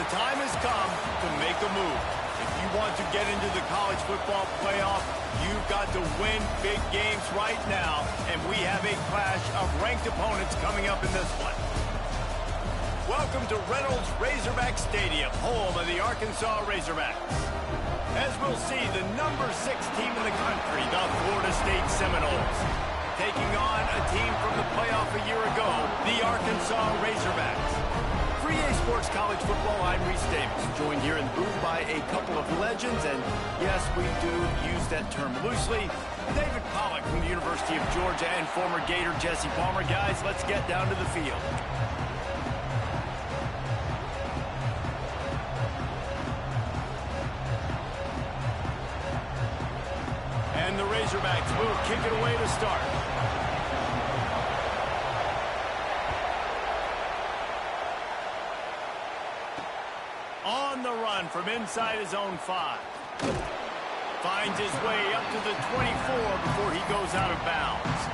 the time has come to make a move. If you want to get into the college football playoff, you've got to win big games right now, and we have a clash of ranked opponents coming up in this one. Welcome to Reynolds Razorback Stadium, home of the Arkansas Razorbacks. As we'll see, the number 6 team in the country, the Florida State Seminoles, taking on a team from the playoff a year ago, the Arkansas Razorbacks. For EA Sports College Football, I'm Reese Davis, joined here in the booth by a couple of legends, and yes, we do use that term loosely. David Pollack from the University of Georgia and former Gator Jesse Palmer. Guys, let's get down to the field. And the Razorbacks will kick it away to start. On the run from inside his own 5. Finds his way up to the 24 before he goes out of bounds.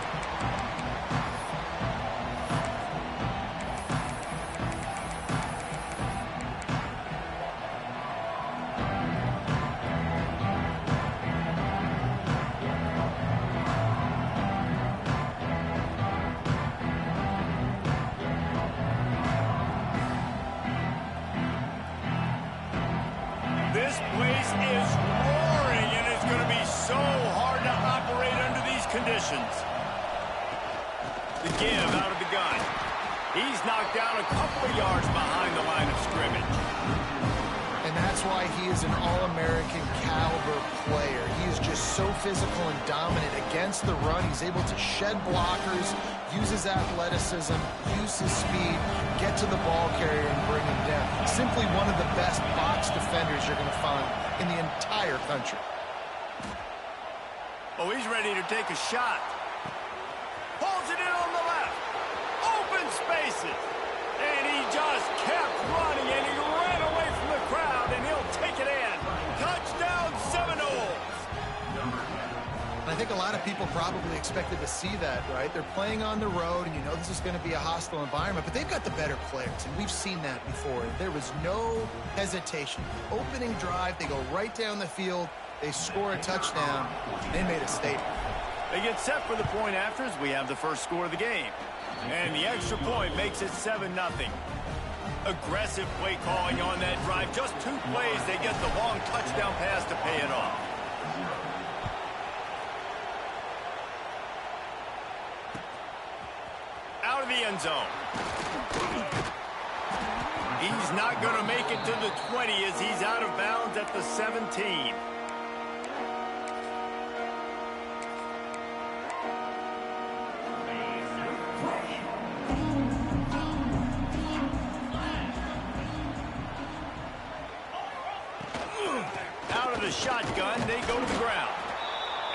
This place is roaring, and it's going to be so hard to operate under these conditions. The give out of the gun. He's knocked down a couple of yards behind the line of scrimmage. And that's why he is an All-American caliber player. He is just so physical and dominant against the run. He's able to shed blockers, use his athleticism, use his speed, get to the ball carrier and bring him down. Simply one of the best box defenders you're going to find in the entire country. Oh, he's ready to take a shot. Pulls it in on the left. Open spaces. And he just kept running, and he ran away from the crowd, and he'll take it in. Touchdown, Seminoles. I think a lot of people probably expected to see that, right? They're playing on the road, and you know this is going to be a hostile environment, but they've got the better players, and we've seen that before. There was no hesitation. Opening drive, they go right down the field, they score a touchdown, they made a statement. They get set for the point after as we have the first score of the game. And the extra point makes it 7-0. Aggressive play calling on that drive. Just 2 plays, they get the long touchdown pass to pay it off. Out of the end zone. He's not going to make it to the 20 as he's out of bounds at the 17. Out of the shotgun, they go to the ground.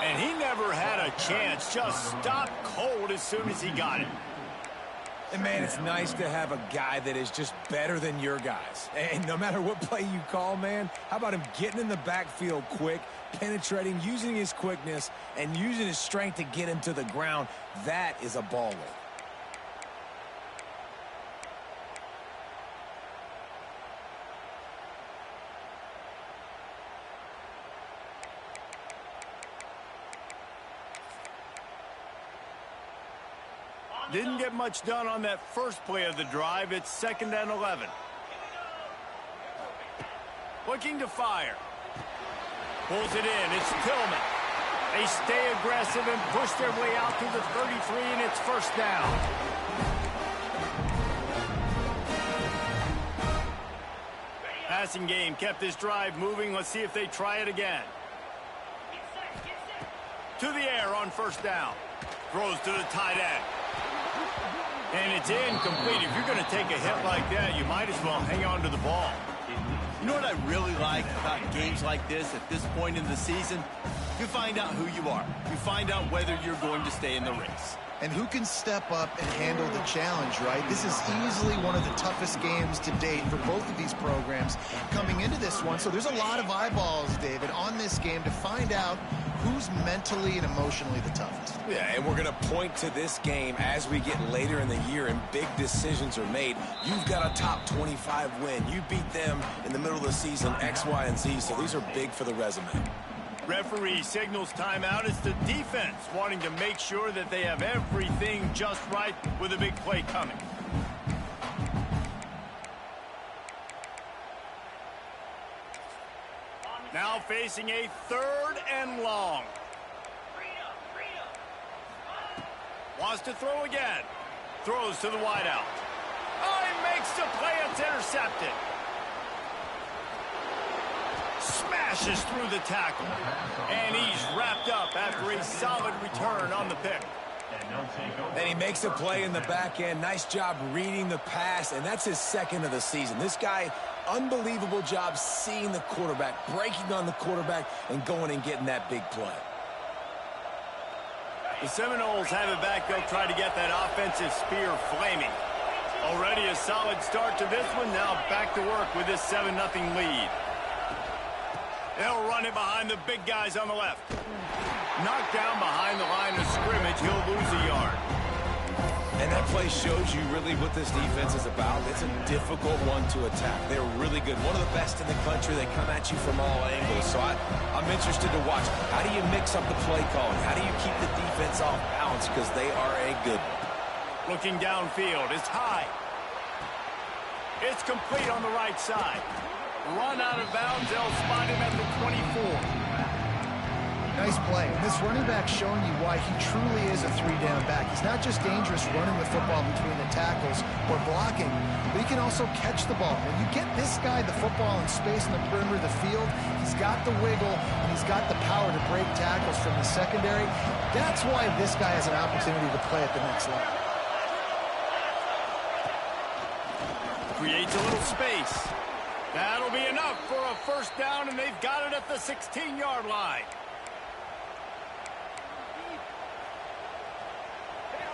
And he never had a chance, just stopped cold as soon as he got it. And, man, it's nice to have a guy that is just better than your guys. And no matter what play you call, man, how about him getting in the backfield quick, penetrating, using his quickness, and using his strength to get him to the ground? That is a baller. Didn't get much done on that first play of the drive. It's 2nd and 11. Looking to fire. Pulls it in. It's Tillman. They stay aggressive and push their way out to the 33, and it's first down. Passing game kept this drive moving. Let's see if they try it again. To the air on first down. Throws to the tight end. And it's incomplete. If you're going to take a hit like that, you might as well hang on to the ball. You know what I really like about games like this at this point in the season? You find out who you are. You find out whether you're going to stay in the race. And who can step up and handle the challenge, right? This is easily one of the toughest games to date for both of these programs coming into this one. So there's a lot of eyeballs, David, on this game to find out who's mentally and emotionally the toughest. Yeah, and we're going to point to this game as we get later in the year and big decisions are made. You've got a top 25 win. You beat them in the middle of the season, X, Y, and Z. So these are big for the resume. Referee signals timeout. It's the defense wanting to make sure that they have everything just right with a big play coming. Now facing a 3rd and long. Wants to throw again. Throws to the wideout. Oh, he makes the play. It's intercepted. Smashes through the tackle. And he's wrapped up after a solid return on the pick. And he makes a play in the back end. Nice job reading the pass, and that's his 2nd of the season. This guy, unbelievable job seeing the quarterback, breaking on the quarterback, and going and getting that big play. The Seminoles have it back. They'll try to get that offensive spear flaming. Already a solid start to this one. Now back to work with this 7-0 lead. They'll run it behind the big guys on the left. Knocked down behind the line of scrimmage. He'll lose a yard. And that play shows you really what this defense is about. It's a difficult one to attack. They're really good. One of the best in the country. They come at you from all angles. So I'm interested to watch. How do you mix up the play calling? How do you keep the defense off balance? Because they are a good one. Looking downfield. It's high. It's complete on the right side. Run out of bounds. They'll spot him at the 24. Nice play. And this running back showing you why he truly is a 3-down back. He's not just dangerous running the football between the tackles or blocking, but he can also catch the ball. When you get this guy the football in space in the perimeter of the field, he's got the wiggle and he's got the power to break tackles from the secondary. That's why this guy has an opportunity to play at the next level. Creates a little space. That'll be enough for a 1st down, and they've got it at the 16-yard line.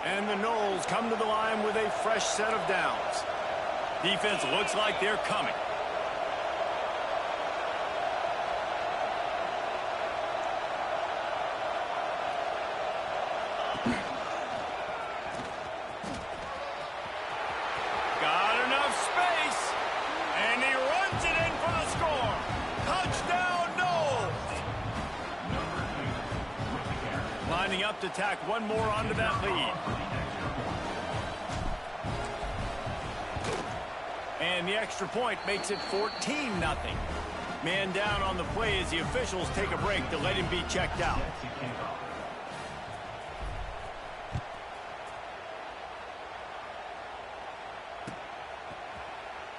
And the Noles come to the line with a fresh set of downs. Defense looks like they're coming. Got enough space. And he runs it in for the score. Touchdown, Noles. Lining up to tack one more onto that lead. And the extra point makes it 14-0. Man down on the play as the officials take a break to let him be checked out.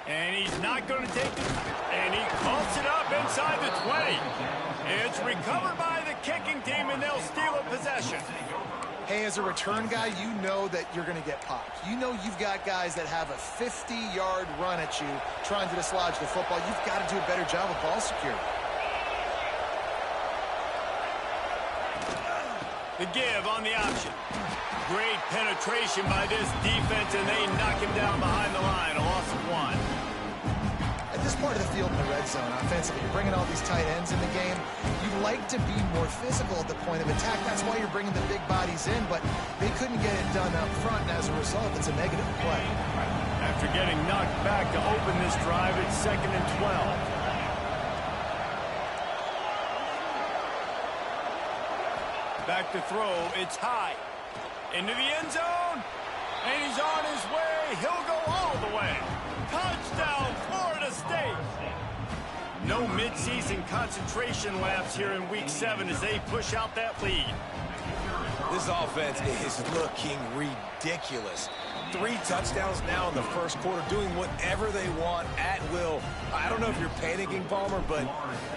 And he's not going to take it. And he pumps it up inside the 20. It's recovered by the kicking team, and they'll steal a possession. Hey, as a return guy, you know that you're going to get popped. You know you've got guys that have a 50-yard run at you trying to dislodge the football. You've got to do a better job of ball security. The give on the option. Great penetration by this defense, and they knock him down behind the line. A loss of 1. At this part of the field in the red zone, offensively, you're bringing all these tight ends in the game. You like to be more physical at the point of attack. That's why you're bringing the big bodies in, but they couldn't get it done up front, and as a result, it's a negative play. After getting knocked back to open this drive, it's 2nd and 12. Back to throw. It's high. Into the end zone. And he's on his way. He'll go all the way. Touchdown, Florida State. No midseason concentration laps here in Week 7 as they push out that lead. This offense is looking ridiculous. 3 touchdowns now in the first quarter, doing whatever they want at will. I don't know if you're panicking, Palmer, but,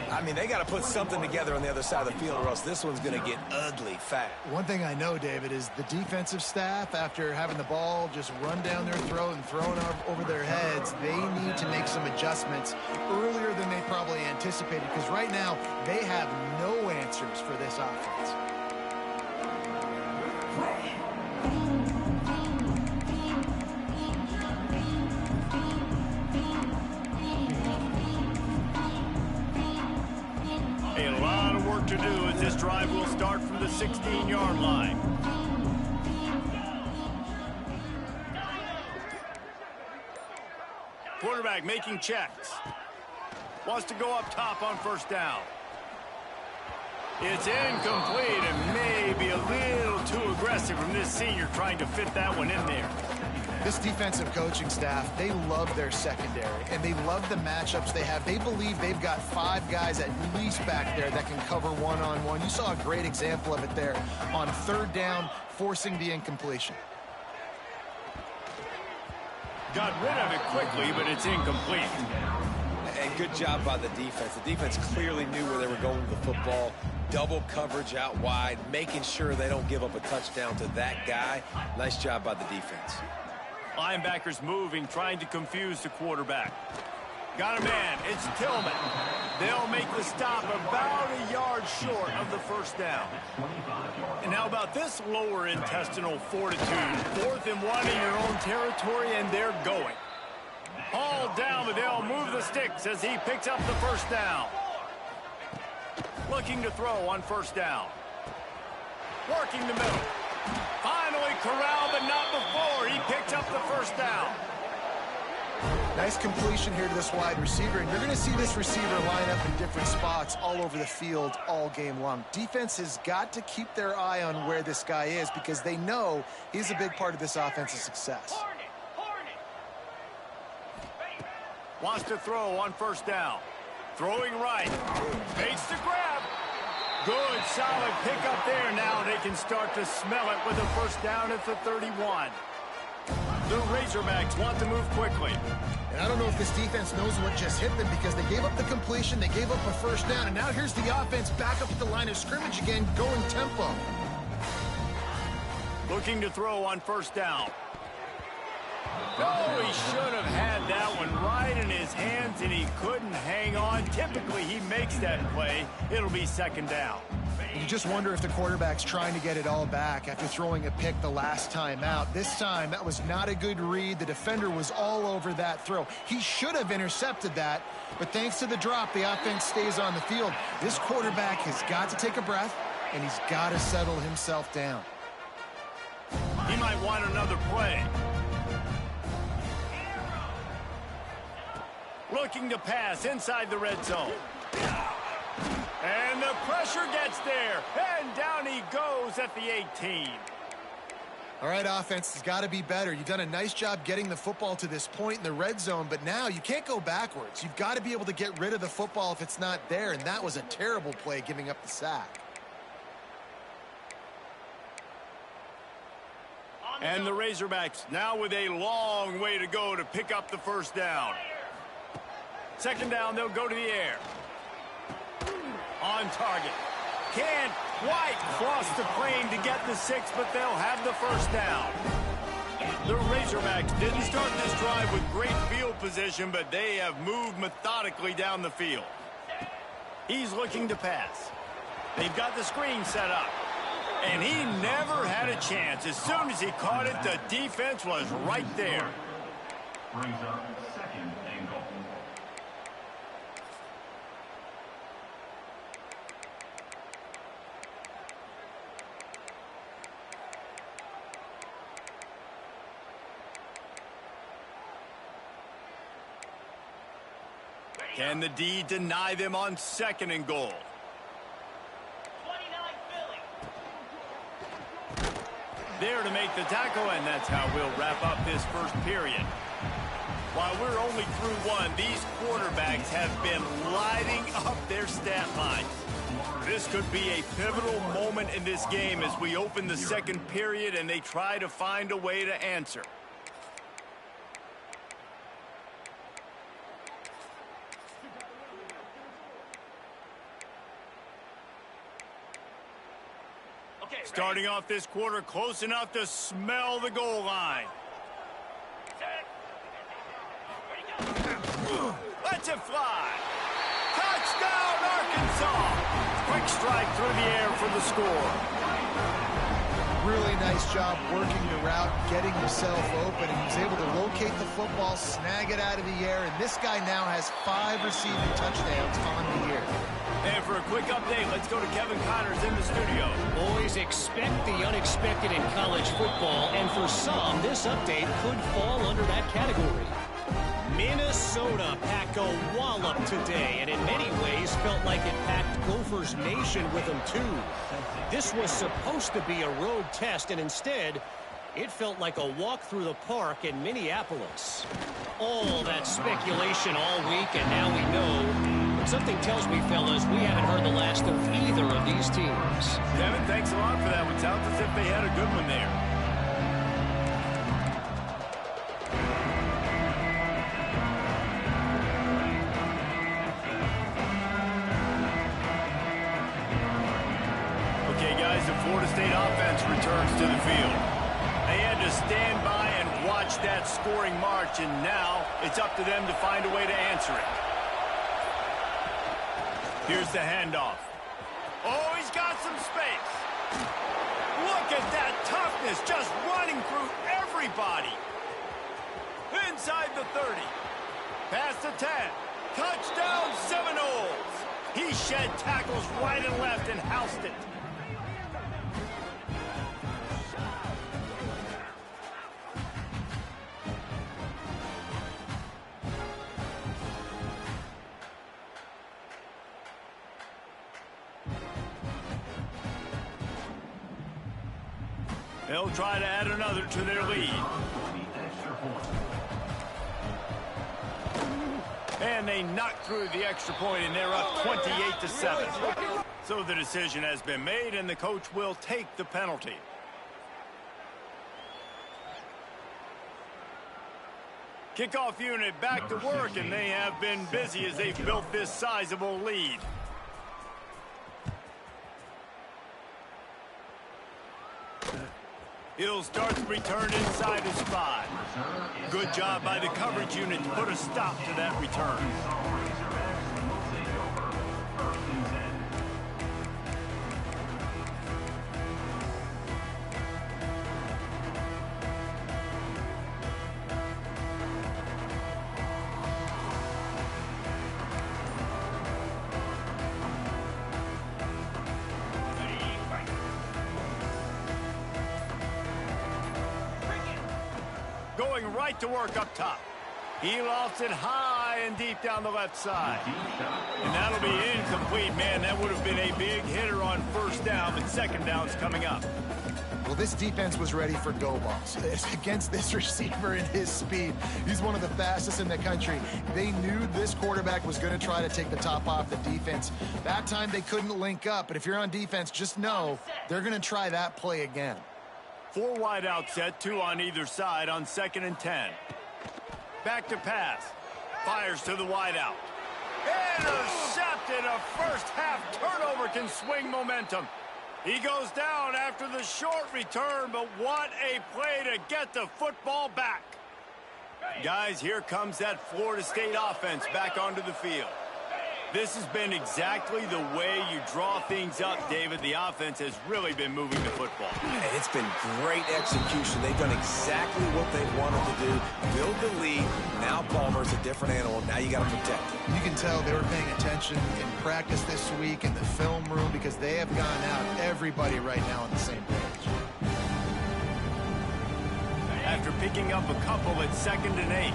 I mean, they got to put something together on the other side of the field or else this one's going to get ugly fast. One thing I know, David, is the defensive staff, after having the ball just run down their throat and thrown over their heads, they need to make some adjustments earlier than they probably anticipated, because right now they have no answers for this offense. A lot of work to do as this drive will start from the 16-yard line. Quarterback making checks. Wants to go up top on first down. It's incomplete and maybe a little too aggressive from this senior trying to fit that one in there. This defensive coaching staff, they love their secondary, and they love the matchups they have. They believe they've got 5 guys at least back there that can cover one-on-one. You saw a great example of it there on third down, forcing the incompletion. Got rid of it quickly, but it's incomplete. And good job by the defense. The defense clearly knew where they were going with the football. Double coverage out wide, making sure they don't give up a touchdown to that guy. Nice job by the defense. Linebackers moving, trying to confuse the quarterback. Got a man. It's Tillman. They'll make the stop about a yard short of the first down. And how about this lower intestinal fortitude? 4th and 1 in your own territory, and they're going. Hauled down, but they'll move the sticks as he picks up the first down. Looking to throw on first down. Working the middle. Finally corralled, but not before. He picked up the first down. Nice completion here to this wide receiver, and you're going to see this receiver line up in different spots all over the field all game long. Defense has got to keep their eye on where this guy is because they know he's a big part of this offense's success. Wants to throw on first down. Throwing right. Fakes the grab. Good, solid pickup there. Now they can start to smell it with a first down at the 31. The Razorbacks want to move quickly. And I don't know if this defense knows what just hit them because they gave up the completion, they gave up a first down, and now here's the offense back up at the line of scrimmage again, going tempo. Looking to throw on first down. Oh, he should have had that one right in his hands, and he couldn't hang on. Typically, he makes that play. It'll be second down. You just wonder if the quarterback's trying to get it all back after throwing a pick the last time out. This time, that was not a good read. The defender was all over that throw. He should have intercepted that, but thanks to the drop, the offense stays on the field. This quarterback has got to take a breath, and he's got to settle himself down. He might want another play. Looking to pass inside the red zone. And the pressure gets there. And down he goes at the 18. All right, offense has got to be better. You've done a nice job getting the football to this point in the red zone, but now you can't go backwards. You've got to be able to get rid of the football if it's not there, and that was a terrible play giving up the sack. And the Razorbacks now with a long way to go to pick up the first down. Second down, they'll go to the air. On target. Can't quite cross the plane to get the 6, but they'll have the first down. The Razorbacks didn't start this drive with great field position, but they have moved methodically down the field. He's looking to pass. They've got the screen set up. And he never had a chance. As soon as he caught it, the defense was right there. Brings up second and goal. Can the D deny them on second and goal? There to make the tackle, and that's how we'll wrap up this first period. While we're only through one, these quarterbacks have been lighting up their stat lines. This could be a pivotal moment in this game as we open the second period and they try to find a way to answer. Starting off this quarter close enough to smell the goal line. Lets it fly. Touchdown, Arkansas. Quick strike through the air for the score. Really nice job working the route, getting himself open, and he was able to locate the football, snag it out of the air, and this guy now has 5 receiving touchdowns on the year. And for a quick update, let's go to Kevin Connors in the studio. Boys, expect the unexpected in college football, and for some, this update could fall under that category. Minnesota packed a wallop today, and in many ways felt like it packed Gophers Nation with them too. This was supposed to be a road test, and instead, it felt like a walk through the park in Minneapolis. All that speculation all week, and now we know. But something tells me, fellas, we haven't heard the last of either of these teams. Kevin, thanks a lot for that one. Sounds as if they had a good one there. The Florida State offense returns to the field. They had to stand by and watch that scoring march, and now it's up to them to find a way to answer it. Here's the handoff. Oh, he's got some space. Look at that toughness, just running through everybody. Inside the 30. Past the 10. Touchdown, Seminoles. He shed tackles right and left and housed it. They'll try to add another to their lead. And they knock through the extra point, and they're up 28-7. So the decision has been made, and the coach will take the penalty. Kickoff unit back to work, and they have been busy as they've built this sizable lead. He'll start the return inside his 5. Good job by the coverage unit to put a stop to that return. Going right to work up top. He lofts it high and deep down the left side. And that'll be incomplete, man. That would have been a big hitter on first down, but second down's coming up. Well, this defense was ready for go balls. Against this receiver and his speed, he's one of the fastest in the country. They knew this quarterback was going to try to take the top off the defense. That time they couldn't link up, but if you're on defense, just know they're going to try that play again. 4 wide out set, 2 on either side on 2nd and 10. Back to pass. Fires to the wide out. Intercepted. A first half turnover can swing momentum. He goes down after the short return, but what a play to get the football back. Guys, here comes that Florida State offense back onto the field. This has been exactly the way you draw things up, David. The offense has really been moving the football. And it's been great execution. They've done exactly what they wanted to do. Build the lead. Now Palmer's a different animal. Now you got to protect him. You can tell they were paying attention in practice this week in the film room because they have gone out, everybody right now on the same page. After picking up a couple at 2nd and 8.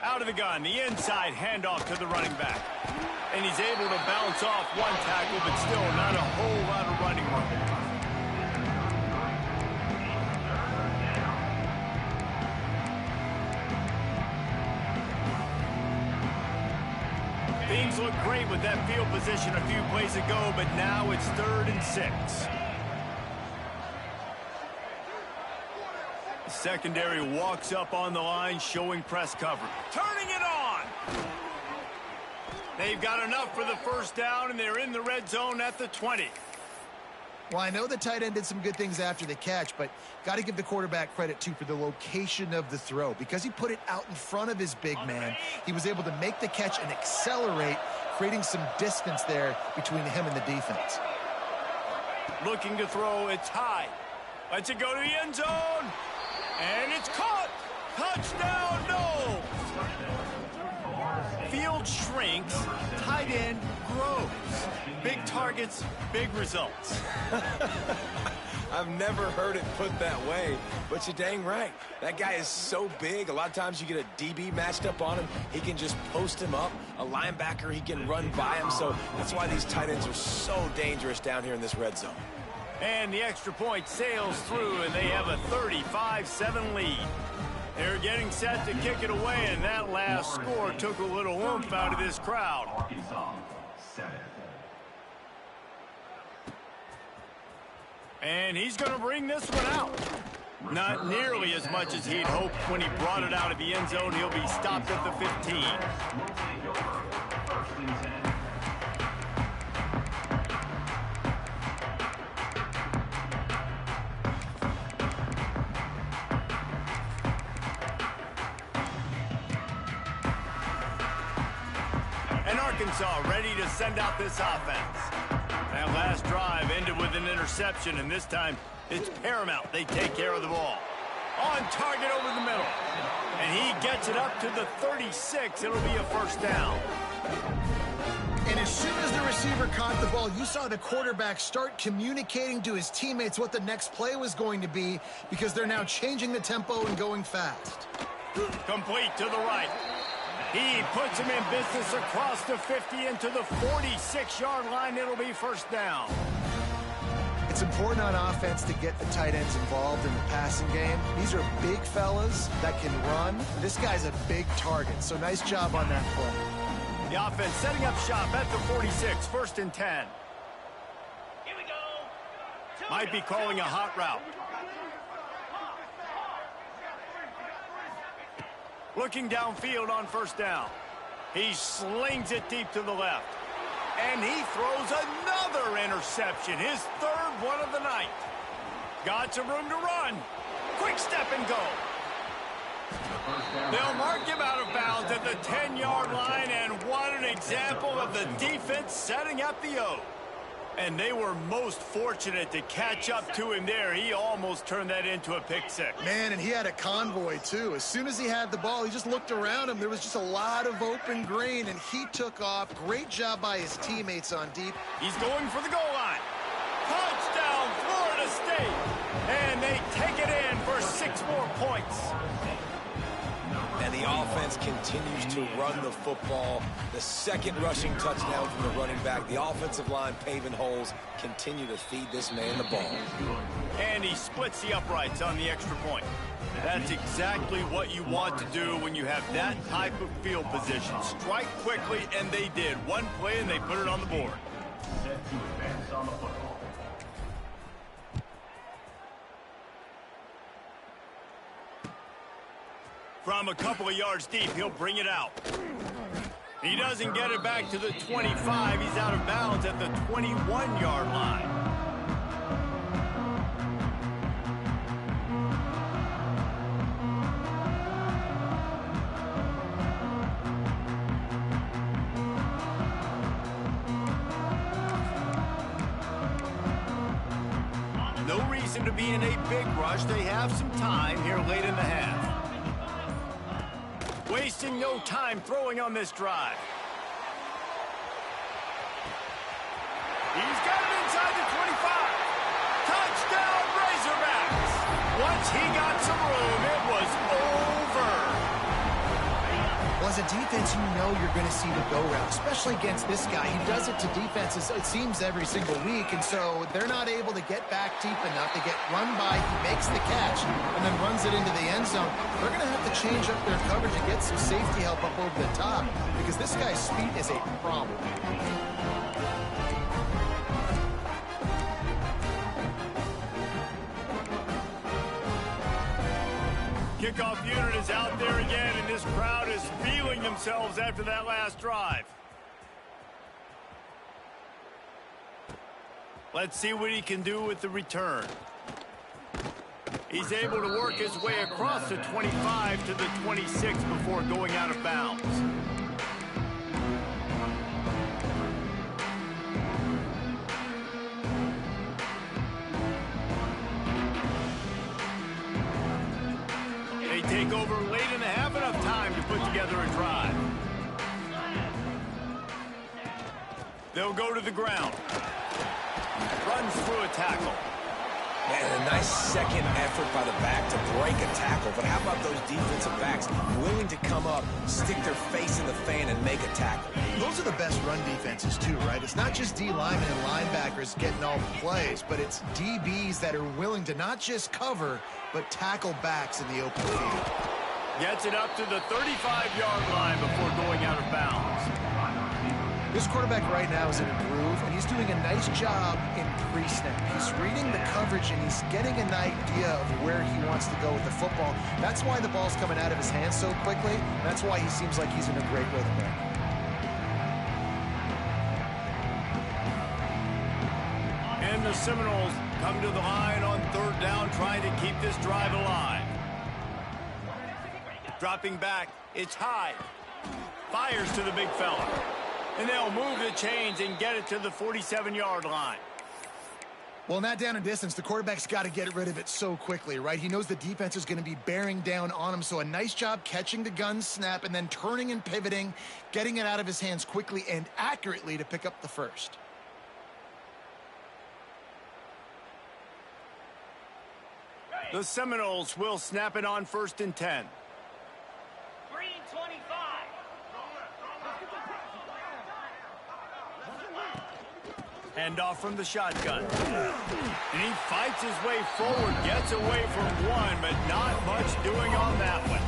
Out of the gun, the inside handoff to the running back. And he's able to bounce off one tackle, but still not a whole lot of running room. Things look great with that field position a few plays ago, but now it's 3rd and 6. Secondary walks up on the line, showing press cover. Turning it on! They've got enough for the first down, and they're in the red zone at the 20. Well, I know the tight end did some good things after the catch, but got to give the quarterback credit, too, for the location of the throw. Because he put it out in front of his big man, he was able to make the catch and accelerate, creating some distance there between him and the defense. Looking to throw, it's high. Lets it go to the end zone. And it's caught. Touchdown, no. Field shrinks, tight end grows. Big targets, big results. I've never heard it put that way, but you're dang right. That guy is so big. A lot of times you get a DB matched up on him. He can just post him up. A linebacker, he can run by him. So that's why these tight ends are so dangerous down here in this red zone. And the extra point sails through, and they have a 35-7 lead. They're getting set to kick it away, and that last score took a little oomph out of this crowd. Arkansas, 7. And he's going to bring this one out. Not nearly as much as he'd hoped when he brought it out of the end zone. He'll be stopped at the 15. Will take over. First and 10. And Arkansas ready to send out this offense. That last drive ended with an interception, and this time it's paramount they take care of the ball. On target over the middle. And he gets it up to the 36. It'll be a first down. And as soon as the receiver caught the ball, you saw the quarterback start communicating to his teammates what the next play was going to be, because they're now changing the tempo and going fast. Complete to the right. He puts him in business across the 50 into the 46-yard line. It'll be first down. It's important on offense to get the tight ends involved in the passing game. These are big fellas that can run. This guy's a big target, so nice job on that play. The offense setting up shop at the 46, first and 10. Here we go. Might be calling a hot route. Looking downfield on first down. He slings it deep to the left. And he throws another interception, his third one of the night. Got some room to run. Quick step and go. They'll mark him out of bounds at the 10-yard line, and what an example of the defense setting up the O. And they were most fortunate to catch up to him there. He almost turned that into a pick six. Man, and he had a convoy, too. As soon as he had the ball, he just looked around him. There was just a lot of open green, and he took off. Great job by his teammates on deep. He's going for the goal line. Touchdown, Florida State. And they take it in for 6 more points. And the offense continues to run the football. The second rushing touchdown from the running back. The offensive line paving holes. Continue to feed this man the ball. And he splits the uprights on the extra point. That's exactly what you want to do when you have that type of field position. Strike quickly, and they did. One play, and they put it on the board. Set to advance on the football. From a couple of yards deep, he'll bring it out. He doesn't get it back to the 25. He's out of bounds at the 21-yard line. No reason to be in a big rush. They have some time here late in the half. Wasting no time throwing on this drive. He's got it inside the 25. Touchdown, Razorbacks. Once he got some room, it was over. Well, as a defense, you know you're going to see the go route, especially against this guy. He does it to defenses, it seems, every single week, and so they're not able to get back deep enough. They get run by, he makes the catch, and then runs it into the end zone. They're going to have to change up their coverage and get some safety help up over the top, because this guy's speed is a problem. kickoff unit is out there again, and this crowd is feeling themselves after that last drive. Let's see what he can do with the return. He's able to work his way across the 25 to the 26 before going out of bounds. They take over late and have enough time to put together a drive. They'll go to the ground. Runs through a tackle. Man, a nice second effort by the back to break a tackle. But how about those defensive backs willing to come up, stick their face in the fan, and make a tackle? Those are the best run defenses, too, right? It's not just D linemen and linebackers getting all the plays, but it's DBs that are willing to not just cover, but tackle backs in the open field. Gets it up to the 35-yard line before going out of bounds. This quarterback right now is in a groove, and he's doing a nice job in pre-snap. He's reading the coverage, and he's getting an idea of where he wants to go with the football. That's why the ball's coming out of his hands so quickly. That's why he seems like he's in a great rhythm there. And the Seminoles come to the line on third down, trying to keep this drive alive. Dropping back, it's Hyde. Fires to the big fella. And they'll move the chains and get it to the 47-yard line. Well, in that down and distance, the quarterback's got to get rid of it so quickly, right? He knows the defense is going to be bearing down on him, so a nice job catching the gun snap and then turning and pivoting, getting it out of his hands quickly and accurately to pick up the first. The Seminoles will snap it on 1st and 10. Hand off from the shotgun. And he fights his way forward, gets away from one, but not much doing on that one.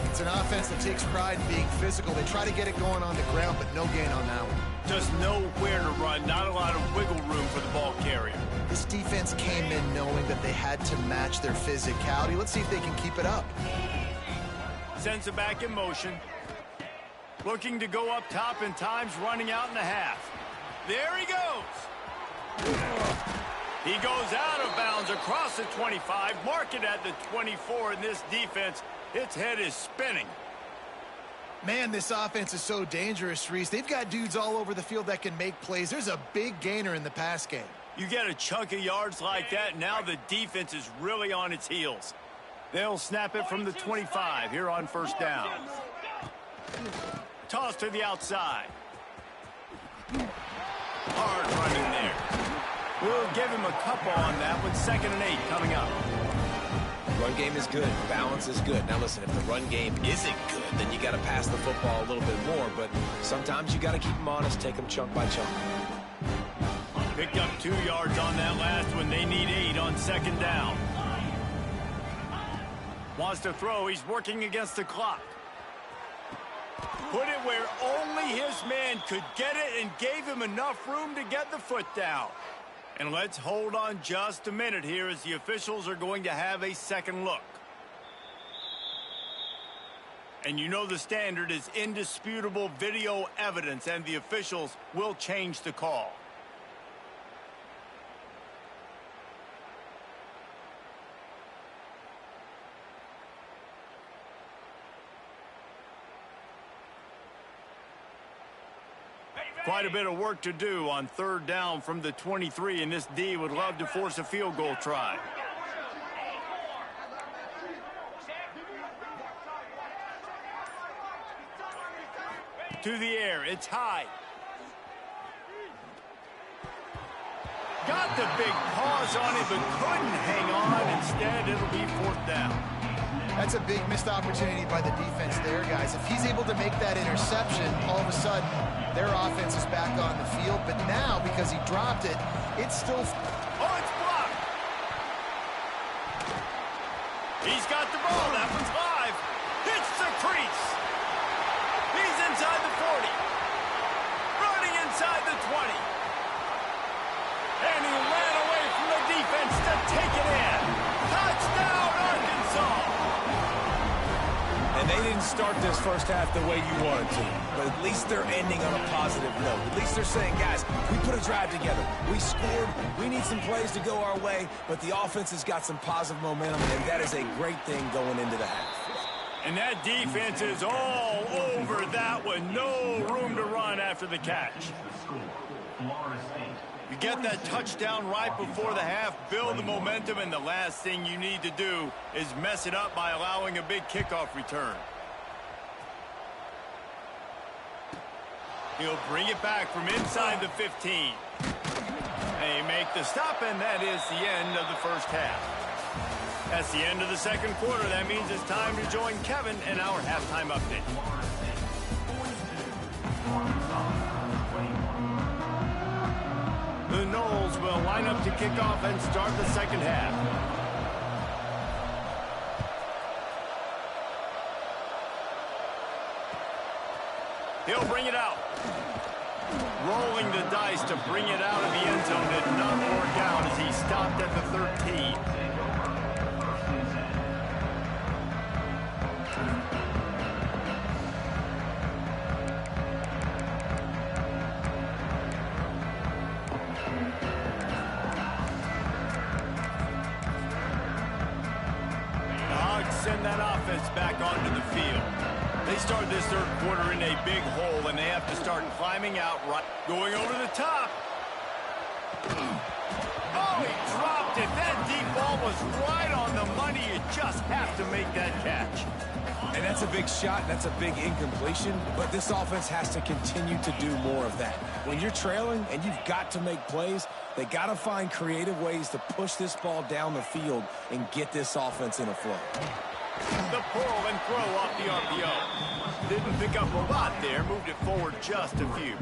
It's an offense that takes pride in being physical. They try to get it going on the ground, but no gain on that one. Just nowhere to run, not a lot of wiggle room for the ball carrier. This defense came in knowing that they had to match their physicality. Let's see if they can keep it up. Sends it back in motion. Looking to go up top, and time's running out in the half. There he goes. He goes out of bounds across the 25, mark it at the 24, and this defense, its head is spinning. Man, this offense is so dangerous, Reese. They've got dudes all over the field that can make plays. There's a big gainer in the pass game. You get a chunk of yards like that, now the defense is really on its heels. They'll snap it from the 25 here on 1st down. Toss to the outside. Hard running there. We'll give him a couple on that with 2nd and 8 coming up. Run game is good. Balance is good. Now listen, if the run game isn't good, then you got to pass the football a little bit more. But sometimes you got to keep them honest, take them chunk by chunk. Picked up 2 yards on that last one. They need 8 on 2nd down. Wants to throw. He's working against the clock. Put it where only his man could get it and gave him enough room to get the foot down. And let's hold on just a minute here as the officials are going to have a second look. And you know the standard is indisputable video evidence, and the officials will change the call. Quite a bit of work to do on 3rd down from the 23, and this D would love to force a field goal try. To the air, it's Hyde. Got the big paws on it, but couldn't hang on. Instead, it'll be 4th down. That's a big missed opportunity by the defense there, guys. If he's able to make that interception, all of a sudden, their offense is back on the field. But now, because he dropped it, it's still... Oh, it's blocked! He's got the ball. That one's live. Hits the crease. He's inside the 40. Running inside the 20. And he ran away from the defense to take it in. Touchdown, Arkansas! didn't start this first half the way you wanted to, but at least they're ending on a positive note. At least they're saying, guys, we put a drive together. We scored. We need some plays to go our way, but the offense has got some positive momentum, and that is a great thing going into the half. And that defense is all over that one. No room to run after the catch. You get that touchdown right before the half, build the momentum, and the last thing you need to do is mess it up by allowing a big kickoff return. He'll bring it back from inside the 15. They make the stop, and that is the end of the first half. That's the end of the second quarter. That means it's time to join Kevin in our halftime update. The Noles will line up to kick off and start the second half. He'll bring it out. Rolling the dice to bring it out of the end zone did not work out as he stopped at the 13. Send that offense back onto the field. They start this third quarter in a big hole, and they have to start climbing out right. Going over the top. Oh, he dropped it. That deep ball was right on the money. You just have to make that catch. And that's a big shot. That's a big incompletion. But this offense has to continue to do more of that. When you're trailing and you've got to make plays, they got to find creative ways to push this ball down the field and get this offense in a flow. The pull and throw off the RPO. Didn't pick up a lot there. Moved it forward just a few.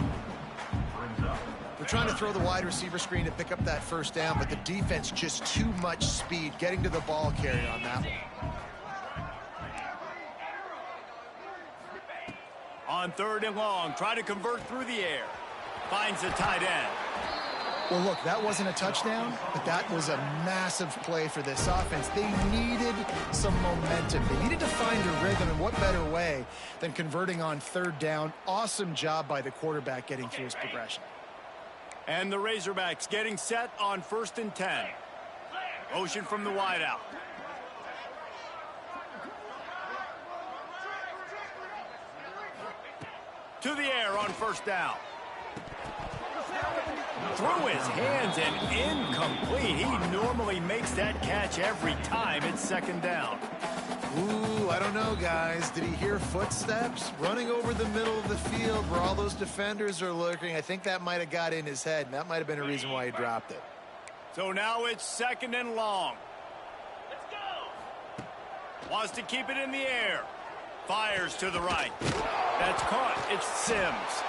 They're trying to throw the wide receiver screen to pick up that first down, but the defense just too much speed getting to the ball carrier on that one. On third and long, try to convert through the air. Finds the tight end. Well, look, that wasn't a touchdown, but that was a massive play for this offense. They needed some momentum. They needed to find a rhythm, and what better way than converting on third down. Awesome job by the quarterback getting through his progression. And the Razorbacks getting set on 1st and 10. Motion from the wideout. To the air on first down. Through his hands and incomplete. He normally makes that catch every time it's second down. Ooh, I don't know, guys. Did he hear footsteps running over the middle of the field where all those defenders are lurking? I think that might have got in his head, and that might have been a reason why he dropped it. So now it's second and long. Let's go. Wants to keep it in the air. Fires to the right. That's caught. It's Sims.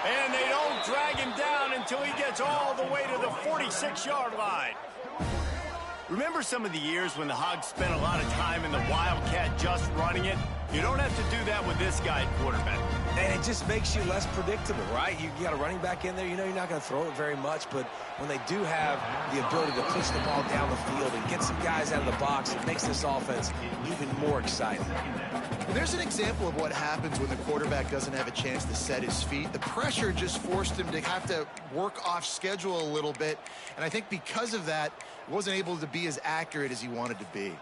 And they don't drag him down until he gets all the way to the 46-yard line. Remember some of the years when the Hogs spent a lot of time in the Wildcat just running it? You don't have to do that with this guy at quarterback. And it just makes you less predictable, right? You got a running back in there. You know you're not going to throw it very much, but when they do have the ability to push the ball down the field and get some guys out of the box, it makes this offense even more exciting. Well, there's an example of what happens when the quarterback doesn't have a chance to set his feet. The pressure just forced him to have to work off schedule a little bit, and I think because of that, he wasn't able to be as accurate as he wanted to be.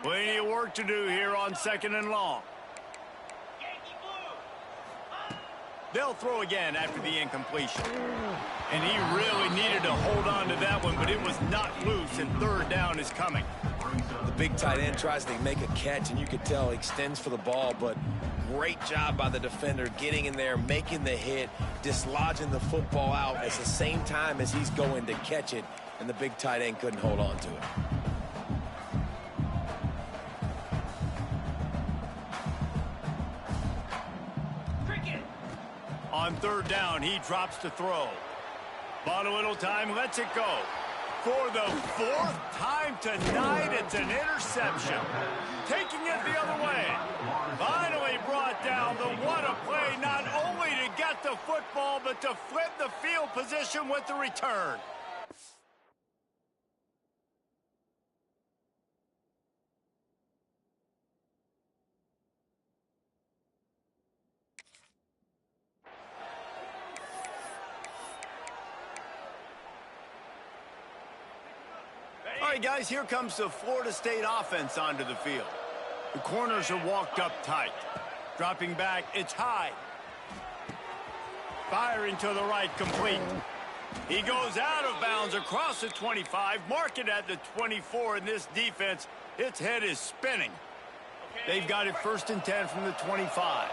Plenty of work to do here on second and long. They'll throw again after the incompletion. And he really needed to hold on to that one, but it was not loose, and third down is coming. The big tight end tries to make a catch, and you could tell he extends for the ball, but great job by the defender getting in there, making the hit, dislodging the football out at the same time as he's going to catch it, and the big tight end couldn't hold on to it. On third down, he drops to throw. Bought a little time, lets it go. For the fourth time tonight, it's an interception. Taking it the other way. Finally brought down. What a play, not only to get the football, but to flip the field position with the return. right, guys, here comes the Florida State offense onto the field. The corners are walked up tight. Dropping back, it's high. Firing to the right, complete. He goes out of bounds across the 25, mark it at the 24, and this defense, its head is spinning. They've got it 1st and 10 from the 25.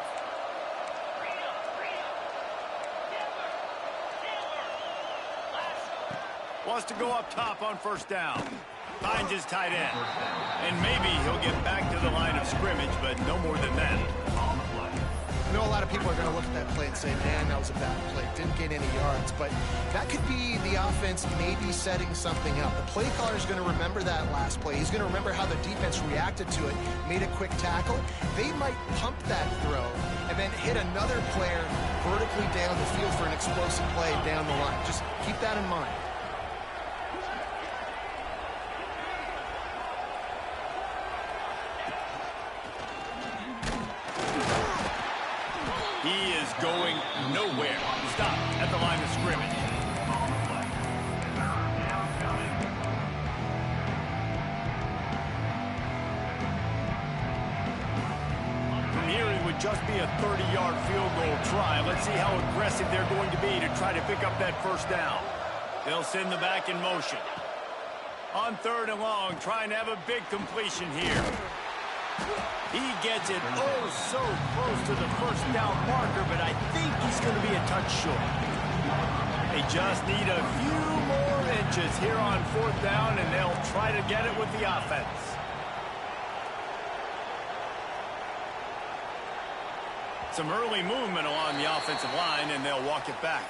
Wants to go up top on 1st down. Finds his tight end. And maybe he'll get back to the line of scrimmage, but no more than that. I know a lot of people are going to look at that play and say, man, that was a bad play. Didn't gain any yards. But that could be the offense maybe setting something up. The play caller is going to remember that last play. He's going to remember how the defense reacted to it, made a quick tackle. They might pump that throw and then hit another player vertically down the field for an explosive play down the line. Just keep that in mind. He is going nowhere. Stop at the line of scrimmage. From here, it would just be a 30-yard field goal try. Let's see how aggressive they're going to be to try to pick up that 1st down. They'll send the back in motion. On 3rd and long, trying to have a big completion here. He gets it so close to the 1st down marker, but I think he's going to be a touch short. They just need a few more inches here on 4th down, and they'll try to get it with the offense. Some early movement along the offensive line, and they'll walk it back.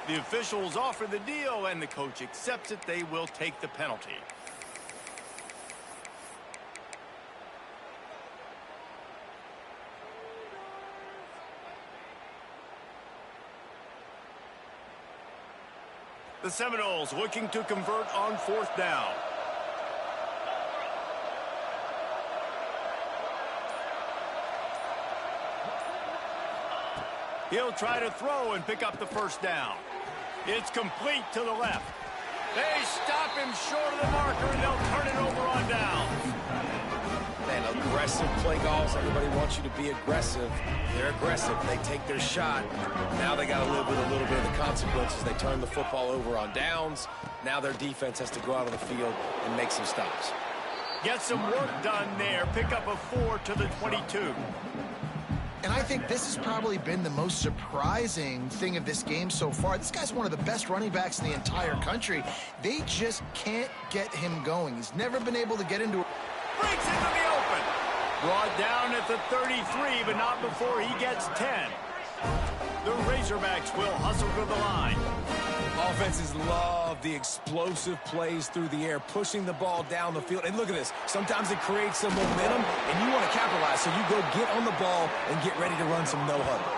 The officials offer the deal, and the coach accepts it. They will take the penalty. The Seminoles looking to convert on 4th down. He'll try to throw and pick up the 1st down. It's complete to the left. They stop him short of the marker, and they'll turn it over on down. Man, aggressive play calls. Everybody wants you to be aggressive. They're aggressive. They take their shot. Now they got to live with a little bit of the consequences. They turn the football over on downs. Now their defense has to go out on the field and make some stops. Get some work done there. Pick up a 4 to the 22. And I think this has probably been the most surprising thing of this game so far. This guy's one of the best running backs in the entire country. They just can't get him going. He's never been able to get into it. Breaks into the open. Brought down at the 33, but not before he gets 10. The Razorbacks will hustle to the line. Offenses love the explosive plays through the air, pushing the ball down the field. And look at this. Sometimes it creates some momentum, and you want to capitalize. So you go get on the ball and get ready to run some no-huddle.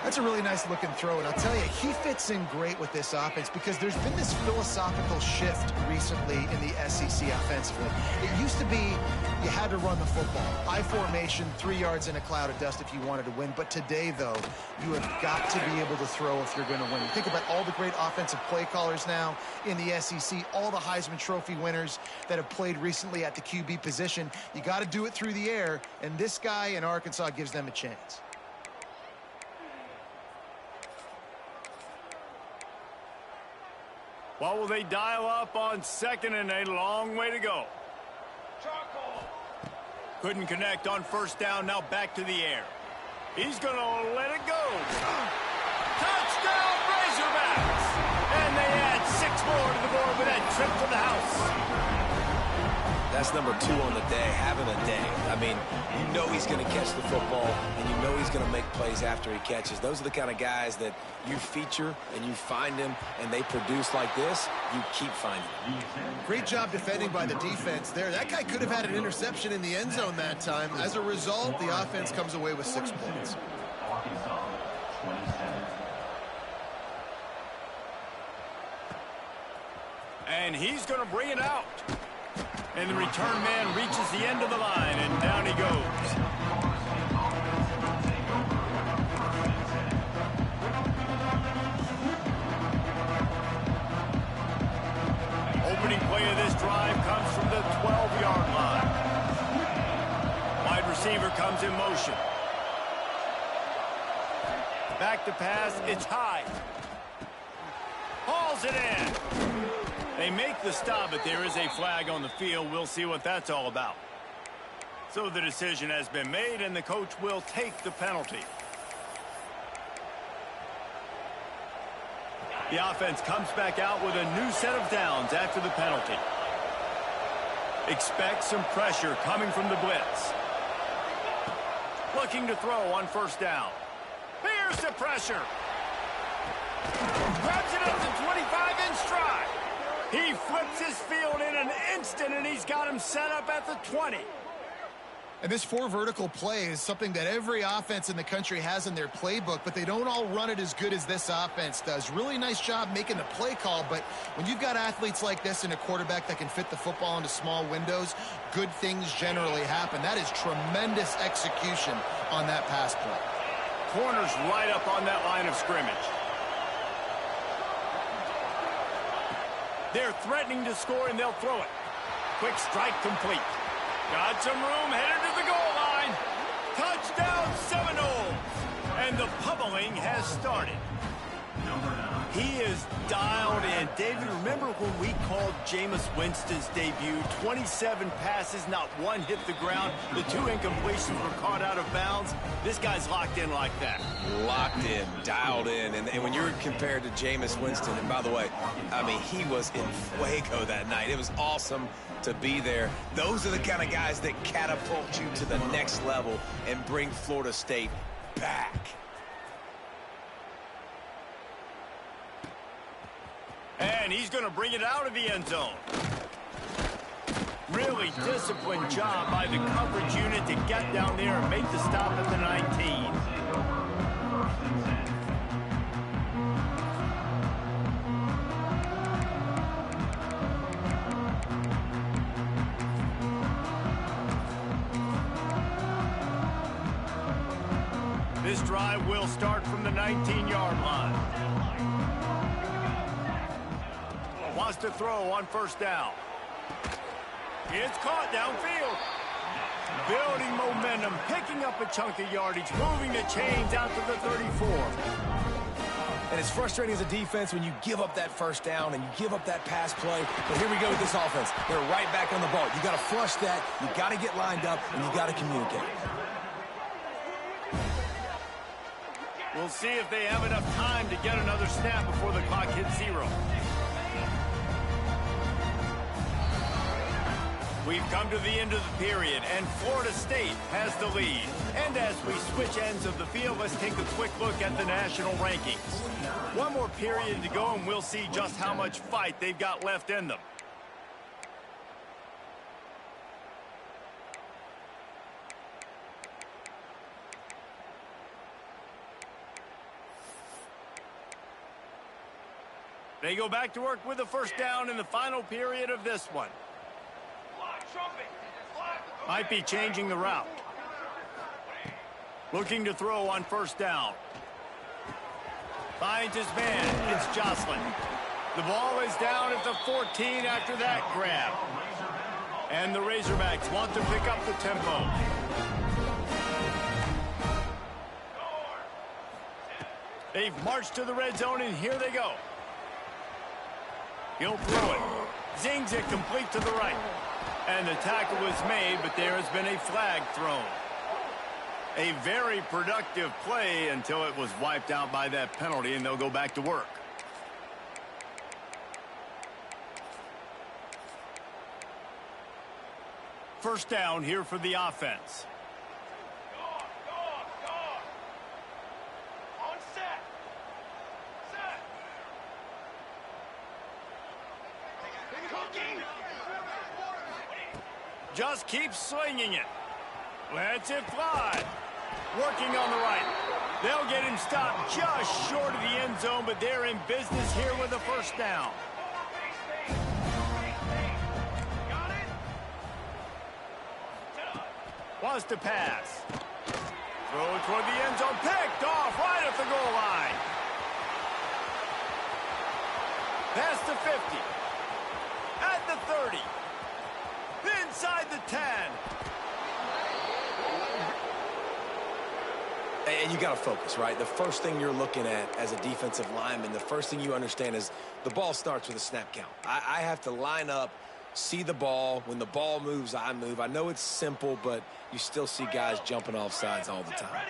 That's a really nice looking throw, and I'll tell you, he fits in great with this offense because there's been this philosophical shift recently in the SEC offensively. It used to be you had to run the football. I formation, 3 yards in a cloud of dust if you wanted to win. But today, though, you have got to be able to throw if you're going to win. You think about all the great offensive play callers now in the SEC, all the Heisman Trophy winners that have played recently at the QB position. You got to do it through the air, and this guy in Arkansas gives them a chance. What will they dial up on 2nd and a long way to go? Couldn't connect on 1st down, now back to the air. He's going to let it go. Touchdown, Razorbacks! And they add 6 more to the board with that trip to the house. That's number 2 on the day, having a day. I mean, you know he's going to catch the football, and you know he's going to make plays after he catches. Those are the kind of guys that you feature and you find them, and they produce like this, you keep finding them. Great job defending by the defense there. That guy could have had an interception in the end zone that time. As a result, the offense comes away with 6 points. Arkansas, 27. And he's going to bring it out. And the return man reaches the end of the line, and down he goes. Opening play of this drive comes receiver comes in motion. Back to pass. It's high. Hauls it in. They make the stop, but there is a flag on the field. We'll see what that's all about. So the decision has been made, and the coach will take the penalty. The offense comes back out with a new set of downs after the penalty. Expect some pressure coming from the blitz. Looking to throw on first down. Here's the pressure. Grabs it up to 25 in stride. He flips his field in an instant, and he's got him set up at the 20. And this four vertical play is something that every offense in the country has in their playbook, but they don't all run it as good as this offense does. Really nice job making the play call, but when you've got athletes like this and a quarterback that can fit the football into small windows, good things generally happen. That is tremendous execution on that pass play. Corners right up on that line of scrimmage. They're threatening to score, and they'll throw it. Quick strike complete. Got some room, headed to the goal line. Touchdown Seminoles. And the pummeling has started. He is dialed in. David, remember when we called Jameis Winston's debut? 27 passes, not one hit the ground. The 2 incompletions were caught out of bounds. This guy's locked in like that. Locked in, dialed in. And when you're compared to Jameis Winston, and by the way, I mean, he was in fuego that night. It was awesome to be there. Those are the kind of guys that catapult you to the next level and bring Florida State back. And he's going to bring it out of the end zone. Really disciplined job by the coverage unit to get down there and make the stop at the 19. This drive will start from the 19-yard line. Wants to throw on first down. It's caught downfield. Building momentum, picking up a chunk of yardage, moving the chains out to the 34. And it's frustrating as a defense when you give up that first down and you give up that pass play. But here we go with this offense. They're right back on the ball. You got to flush that, you got to get lined up, and you got to communicate. We'll see if they have enough time to get another snap before the clock hits 0. We've come to the end of the period, and Florida State has the lead. And as we switch ends of the field, let's take a quick look at the national rankings. One more period to go, and we'll see just how much fight they've got left in them. They go back to work with the first down in the final period of this one. Might be changing the route. Looking to throw on first down. Finds his man. It's Jocelyn. The ball is down at the 14 after that grab. And the Razorbacks want to pick up the tempo. They've marched to the red zone, and here they go. He'll throw it. Zings it complete to the right. And the tackle was made, but there has been a flag thrown. A very productive play until it was wiped out by that penalty, and they'll go back to work. First down here for the offense. Just keeps swinging it. Lets it fly. Working on the right. They'll get him stopped just short of the end zone, but they're in business here with a first down. Wants to pass. Throw toward the end zone. Picked off right at the goal line. Past the 50. At the 30. Inside the 10. And you got to focus, right? The first thing you're looking at as a defensive lineman, the first thing you understand is the ball starts with a snap count. I have to line up, see the ball. When the ball moves, I move. I know it's simple, but you still see guys jumping off sides all the time.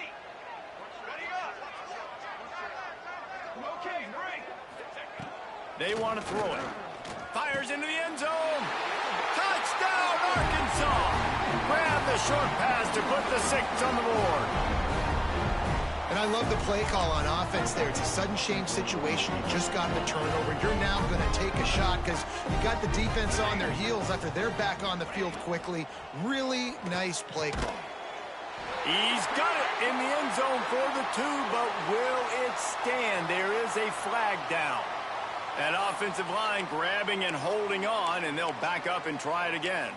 They want to throw it. Fires into the end zone. Touchdown, Arkansas. Grab the short pass to put the 6 on the board. And I love the play call on offense there. It's a sudden change situation. You just got the turnover. You're now going to take a shot because you got the defense on their heels after they're back on the field quickly. Really nice play call. He's got it in the end zone for the 2, but will it stand? There is a flag down. That offensive line grabbing and holding on, and they'll back up and try it again.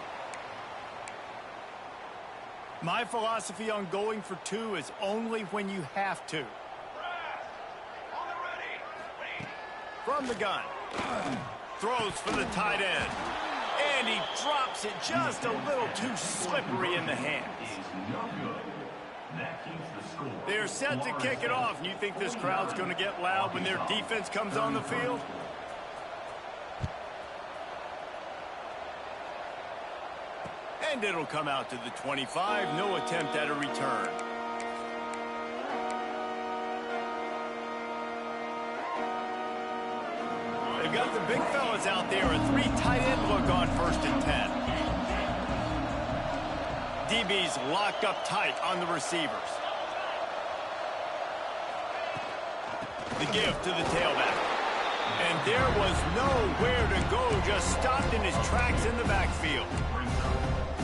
My philosophy on going for 2 is only when you have to. From the gun. Throws for the tight end. And he drops it just a little too slippery in the hands. They're set to kick it off. And you think this crowd's going to get loud when their defense comes on the field? And it'll come out to the 25. No attempt at a return. They've got the big fellas out there. A 3 tight end look on 1st and 10. DB's locked up tight on the receivers. The give to the tailback. And there was nowhere to go. Just stopped in his tracks in the backfield.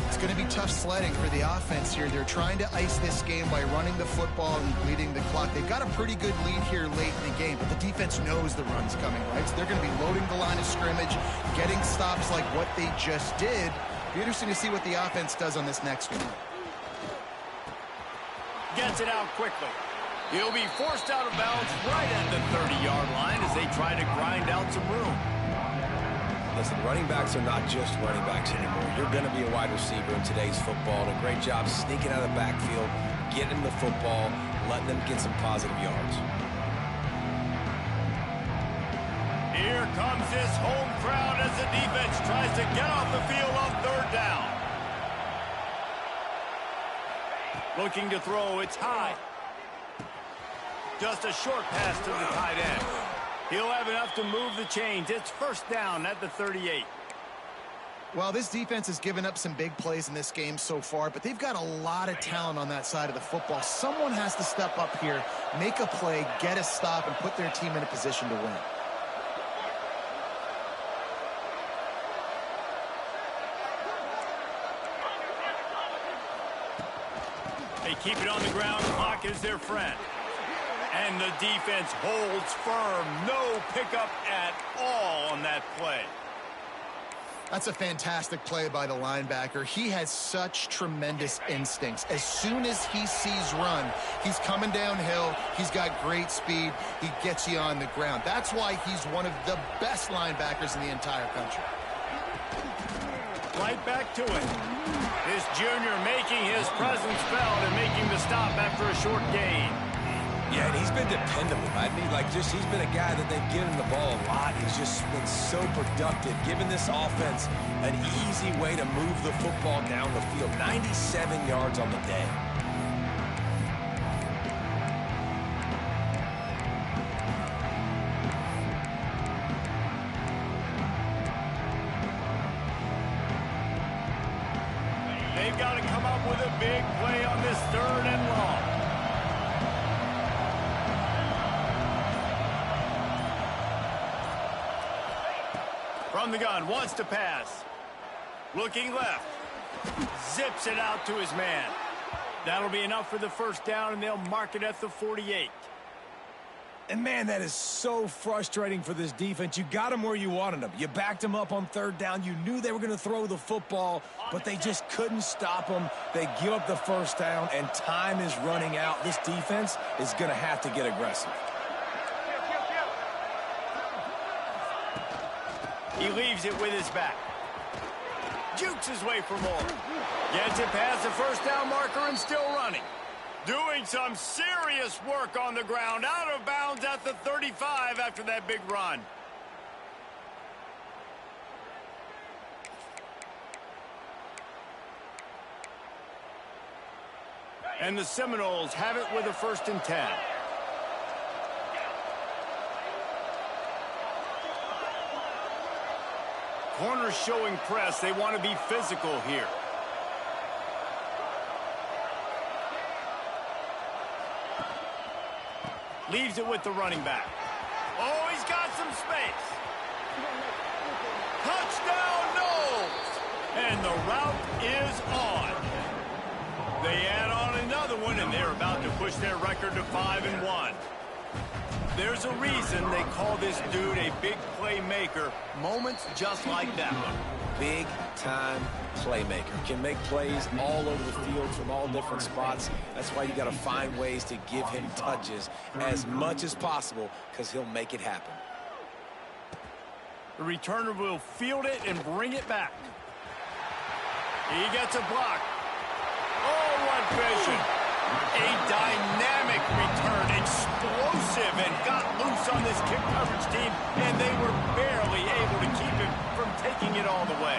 It's going to be tough sledding for the offense here. They're trying to ice this game by running the football and bleeding the clock. They've got a pretty good lead here late in the game, but the defense knows the run's coming, right? So they're going to be loading the line of scrimmage, getting stops like what they just did. Be interesting to see what the offense does on this next one. Gets it out quickly. He'll be forced out of bounds right at the 30-yard line as they try to grind out some room. Listen, running backs are not just running backs anymore. You're going to be a wide receiver in today's football. And a great job sneaking out of the backfield, getting the football, letting them get some positive yards. Here comes this home crowd as the defense tries to get off the field on 3rd down. Looking to throw, it's high. Just a short pass to the tight end. He'll have enough to move the chains. It's 1st down at the 38. Well, this defense has given up some big plays in this game so far, but they've got a lot of talent on that side of the football. Someone has to step up here, make a play, get a stop, and put their team in a position to win. They keep it on the ground. Clock is their friend. And the defense holds firm. No pickup at all on that play. That's a fantastic play by the linebacker. He has such tremendous instincts. As soon as he sees run, he's coming downhill. He's got great speed. He gets you on the ground. That's why he's one of the best linebackers in the entire country. Right back to it. This junior making his presence felt and making the stop after a short gain. Yeah, and he's been dependable. I mean, he's been a guy that they've given the ball a lot. He's just been so productive, giving this offense an easy way to move the football down the field. 97 yards on the day. They've got to come up with a big play on this 3rd and long. From the gun, wants to pass. Looking left. Zips it out to his man. That'll be enough for the 1st down, and they'll mark it at the 48. And, man, that is so frustrating for this defense. You got them where you wanted them. You backed them up on 3rd down. You knew they were going to throw the football, but they just couldn't stop them. They give up the 1st down, and time is running out. This defense is going to have to get aggressive. He leaves it with his back. Jukes his way for more. Gets it past the 1st down marker and still running. Doing some serious work on the ground. Out of bounds at the 35 after that big run. And the Seminoles have it with a 1st and 10. Corners showing press. They want to be physical here. Leaves it with the running back. Oh, he's got some space. Touchdown, Noles! And the route is on. They add on another one, and they're about to push their record to 5-1. There's a reason they call this dude a big playmaker. Moments just like that one. Big-time playmaker. Can make plays all over the field from all different spots. That's why you got to find ways to give him touches as much as possible, because he'll make it happen. The returner will field it and bring it back. He gets a block. Oh, what vision. A dynamic return, explosive, and got loose on this kick coverage team, and they were barely able to keep him from taking it all the way.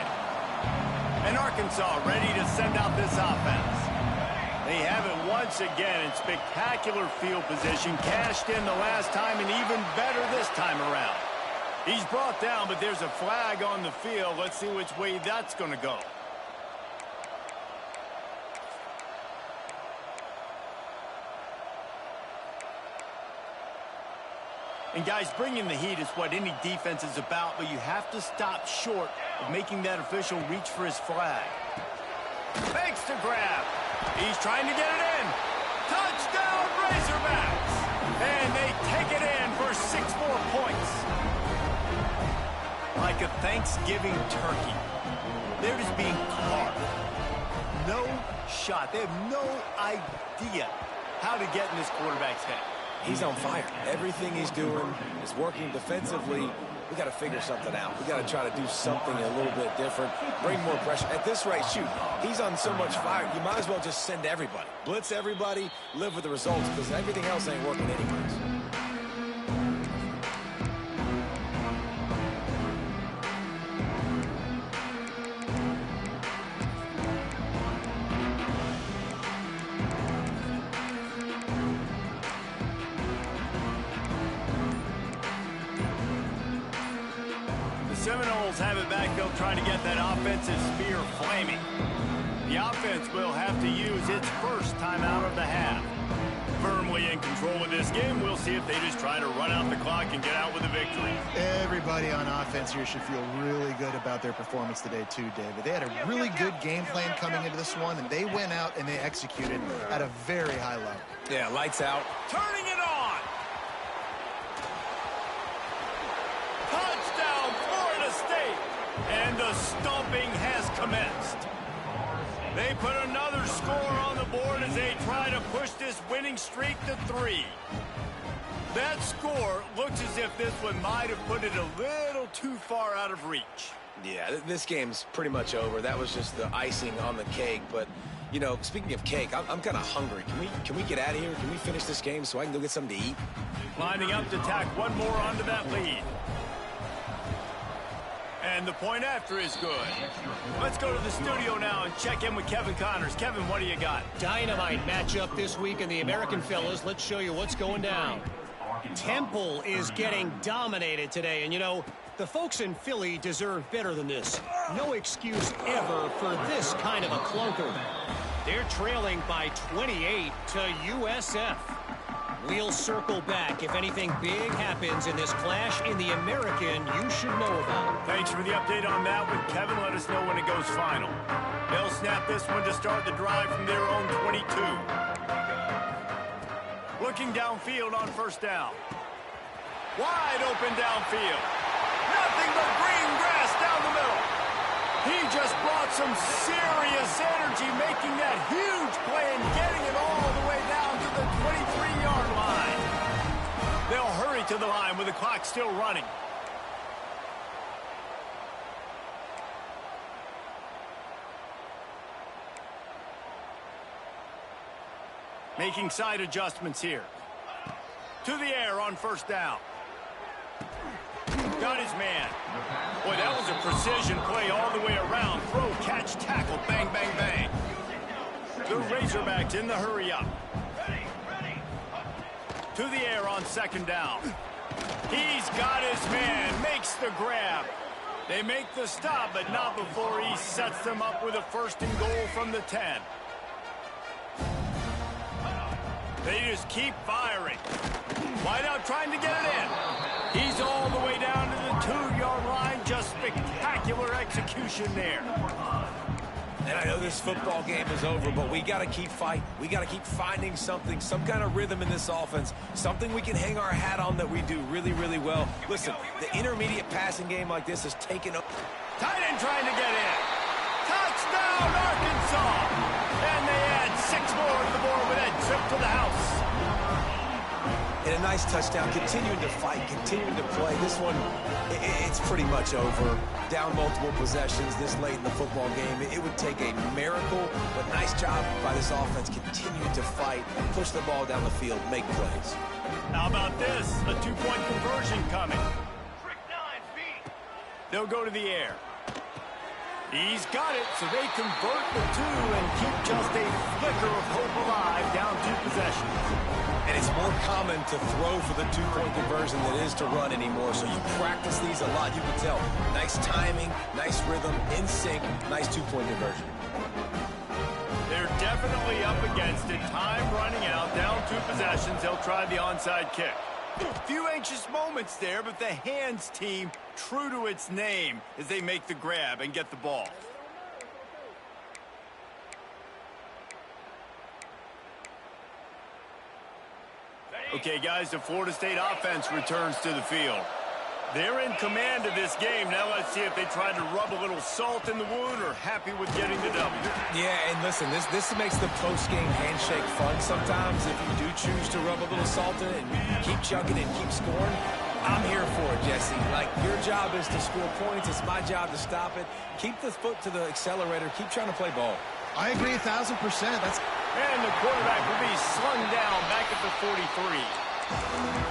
And Arkansas ready to send out this offense. They have it once again in spectacular field position, cashed in the last time, and even better this time around. He's brought down, but there's a flag on the field. Let's see which way that's going to go. And guys, bringing the heat is what any defense is about, but you have to stop short of making that official reach for his flag. Fakes to grab. He's trying to get it in. Touchdown, Razorbacks! And they take it in for 6 more points. Like a Thanksgiving turkey. They're just being carved. No shot. They have no idea how to get in this quarterback's head. He's on fire. Everything he's doing is working defensively. We got to figure something out. We got to try to do something a little bit different, bring more pressure. At this rate, shoot, he's on so much fire, you might as well just send everybody. Blitz everybody, live with the results, because everything else ain't working anyways. Seminoles have it back. They'll try to get that offensive spear flaming. The offense will have to use its first timeout of the half. Firmly in control of this game. We'll see if they just try to run out the clock and get out with a victory. Everybody on offense here should feel really good about their performance today too, David. They had a really good game plan coming into this one, and they went out and they executed at a very high level. Yeah, lights out. Turning it on. Touchdown, Florida State. And the stomping has commenced. They put another score on the board as they try to push this winning streak to 3. That score looks as if this one might have put it a little too far out of reach. Yeah, this game's pretty much over. That was just the icing on the cake. But, you know, speaking of cake, I'm kind of hungry. Can we get out of here? Can we finish this game so I can go get something to eat? Lining up to tack one more onto that lead. And the point after is good. Let's go to the studio now and check in with Kevin Connors. Kevin, what do you got? Dynamite matchup this week in the American fellas. Let's show you what's going down. Temple is getting dominated today. And, you know, the folks in Philly deserve better than this. No excuse ever for this kind of a clunker. They're trailing by 28 to USF. We'll circle back if anything big happens in this clash in the American you should know about. Thanks for the update on that one, Kevin. Let us know when it goes final. They'll snap this one to start the drive from their own 22. Looking downfield on first down. Wide open downfield. Nothing but green grass down the middle. He just brought some serious energy, making that huge play and getting it all the way down to the 23-yard line. They'll hurry to the line with the clock still running. Making side adjustments here. To the air on first down. Got his man. Boy, that was a precision play all the way around. Throw, catch, tackle, bang, bang, bang. The Razorbacks in the hurry up. To the air on second down. He's got his man, makes the grab. They make the stop, but not before he sets them up with a first and goal from the 10. They just keep firing. Wideout trying to get it in. He's all the way down to the 2-yard line. Just spectacular execution there. And I know this football game is over, but we got to keep fighting. We got to keep finding something, some kind of rhythm in this offense, something we can hang our hat on that we do really, really well. Listen, the intermediate passing game like this has taken up. Tight end trying to get in. Touchdown, Arkansas. And they add 6 more to the board with that trip to the house. And a nice touchdown, continuing to fight, continuing to play. This one, it's pretty much over. Down multiple possessions this late in the football game. It would take a miracle, but nice job by this offense continuing to fight, push the ball down the field, make plays. How about this? A 2-point conversion coming. They'll go to the air. He's got it, so they convert the 2 and keep just a flicker of hope alive down 2 possessions. And it's more common to throw for the 2-point conversion than it is to run anymore. So you practice these a lot, you can tell. Nice timing, nice rhythm, in sync, nice 2-point conversion. They're definitely up against it. Time running out, down 2 possessions. They'll try the onside kick. A few anxious moments there, but the hands team, true to its name, as they make the grab and get the ball. Okay, guys, the Florida State offense returns to the field. They're in command of this game. Now let's see if they try to rub a little salt in the wound or happy with getting the W. Yeah, and listen, this makes the post-game handshake fun sometimes. If you do choose to rub a little salt in it and keep chugging and keep scoring, I'm here for it, Jesse. Like, your job is to score points. It's my job to stop it. Keep the foot to the accelerator. Keep trying to play ball. I agree 1,000%. And the quarterback will be slung down back at the 43.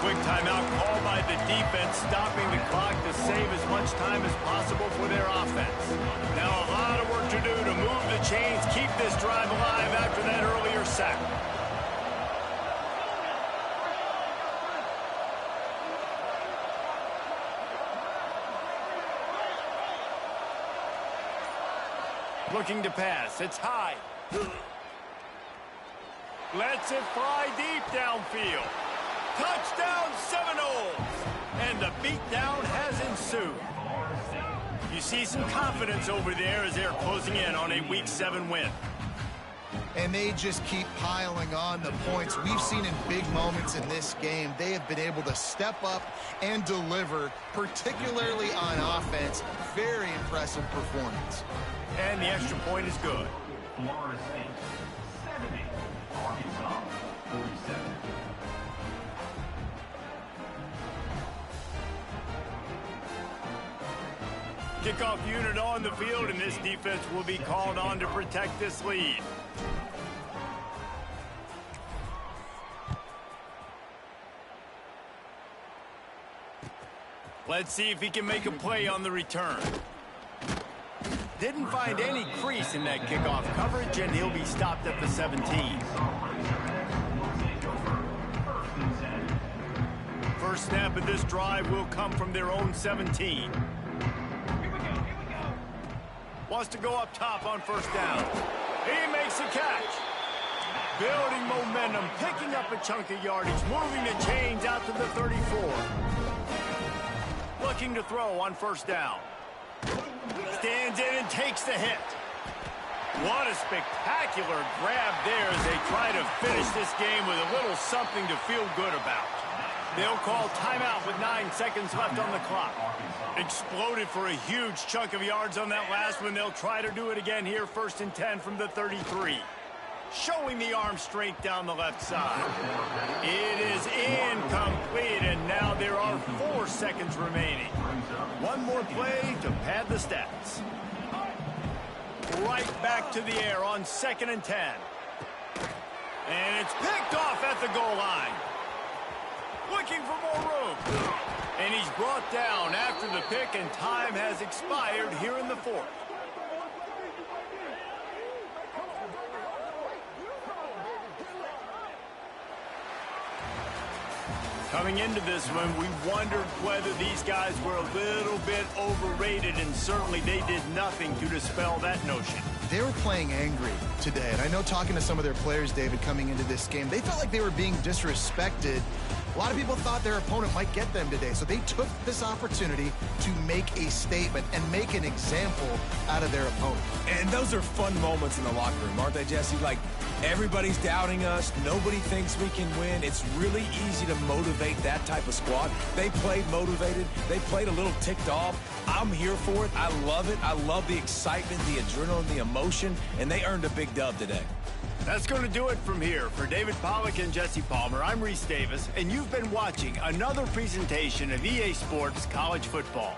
Quick timeout called by the defense, stopping the clock to save as much time as possible for their offense. Now a lot of work to do to move the chains, keep this drive alive after that earlier sack. Looking to pass. It's high. Lets it fly deep downfield. Touchdown Seminoles. And the beatdown has ensued. You see some confidence over there as they're closing in on a Week 7 win. And they just keep piling on the points. We've seen in big moments in this game, they have been able to step up and deliver, particularly on offense. Very impressive performance. And the extra point is good. Florida State 70, Arkansas 47. Kickoff unit on the field, and this defense will be called on to protect this lead. Let's see if he can make a play on the return. Didn't find any crease in that kickoff coverage, and he'll be stopped at the 17. First snap of this drive will come from their own 17. Wants to go up top on first down. He makes a catch. Building momentum, picking up a chunk of yardage, moving the chains out to the 34. Looking to throw on first down. Stands in and takes the hit. What a spectacular grab there as they try to finish this game with a little something to feel good about. They'll call timeout with 9 seconds left on the clock. Exploded for a huge chunk of yards on that last one. They'll try to do it again here, 1st and 10 from the 33. Showing the arm strength down the left side. It is incomplete, and now there are 4 seconds remaining. One more play to pad the stats. Right back to the air on 2nd and 10. And it's picked off at the goal line. Looking for more room. And he's brought down after the pick, and time has expired here in the fourth. Coming into this one, we wondered whether these guys were a little bit overrated, and certainly they did nothing to dispel that notion. They were playing angry today, and I know talking to some of their players, David, coming into this game, they felt like they were being disrespected. A lot of people thought their opponent might get them today, so they took this opportunity to make a statement and make an example out of their opponent. And those are fun moments in the locker room, aren't they, Jesse? Like, everybody's doubting us. Nobody thinks we can win. It's really easy to motivate that type of squad. They played motivated. They played a little ticked off. I'm here for it. I love it. I love the excitement, the adrenaline, the emotion, and they earned a big dub today. That's going to do it from here. For David Pollack and Jesse Palmer, I'm Reese Davis, and you've been watching another presentation of EA Sports College Football.